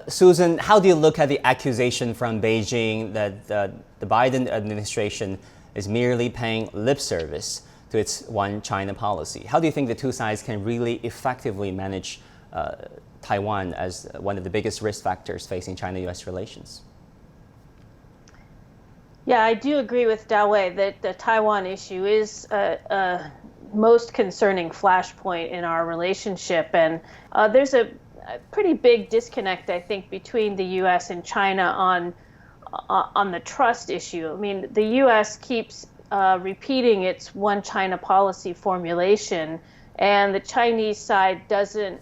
Susan, how do you look at the accusation from Beijing that the Biden administration is merely paying lip service to its one China policy? How do you think the two sides can really effectively manage Taiwan as one of the biggest risk factors facing China-U.S. relations? Yeah, I do agree with Dawei that the Taiwan issue is a most concerning flashpoint in our relationship. And there's a pretty big disconnect, I think, between the U.S. and China on the trust issue. I mean, the U.S. keeps repeating its one China policy formulation, and the Chinese side doesn't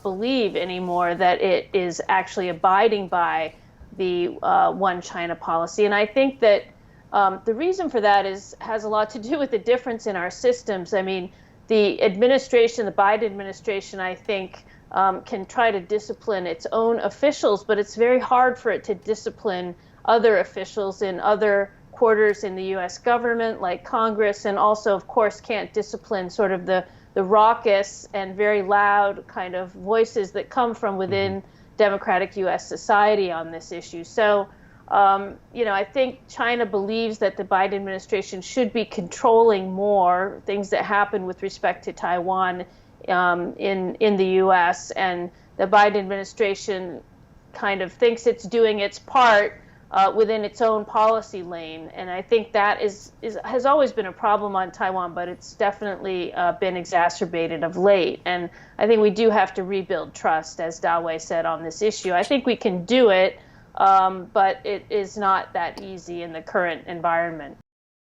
believe anymore that it is actually abiding by the one China policy. And I think that the reason for that has a lot to do with the difference in our systems. I mean, the administration, the Biden administration, I think, can try to discipline its own officials, but it's very hard for it to discipline other officials in other quarters in the U.S. government, like Congress, and also, of course, can't discipline sort of the raucous and very loud kind of voices that come from within democratic U.S. society on this issue. So, I think China believes that the Biden administration should be controlling more things that happen with respect to Taiwan in the U.S., and the Biden administration kind of thinks it's doing its part within its own policy lane. And I think that has always been a problem on Taiwan, but it's definitely been exacerbated of late. And I think we do have to rebuild trust, as Dawei said, on this issue. I think we can do it, but it is not that easy in the current environment.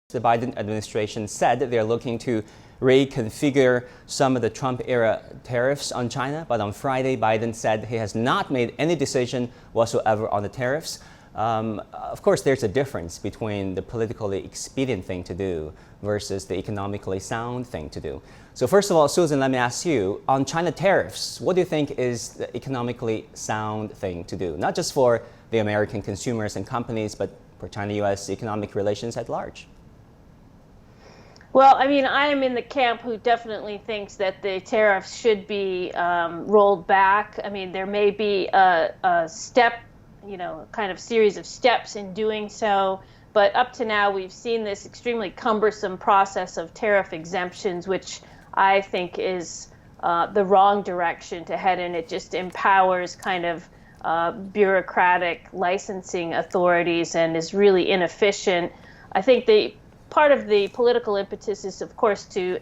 The Biden administration said that they're looking to reconfigure some of the Trump-era tariffs on China, but on Friday, Biden said he has not made any decision whatsoever on the tariffs. Of course, there's a difference between the politically expedient thing to do versus the economically sound thing to do. So first of all, Susan, let me ask you, on China tariffs, what do you think is the economically sound thing to do? Not just for the American consumers and companies, but for China-U.S. economic relations at large. Well, I mean, I am in the camp who definitely thinks that the tariffs should be rolled back. I mean, there may be a step, kind of series of steps in doing so. But up to now, we've seen this extremely cumbersome process of tariff exemptions, which I think is the wrong direction to head in. It just empowers kind of bureaucratic licensing authorities and is really inefficient. I think part of the political impetus is, of course, to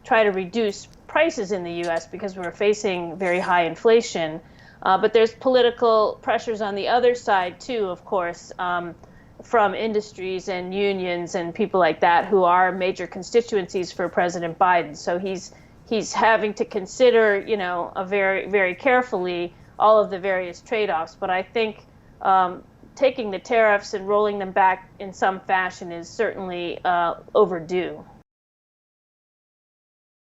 try to reduce prices in the U.S. because we're facing very high inflation. But there's political pressures on the other side, too, of course, from industries and unions and people like that who are major constituencies for President Biden. So he's having to consider, very, very carefully all of the various trade-offs. But I think taking the tariffs and rolling them back in some fashion is certainly overdue.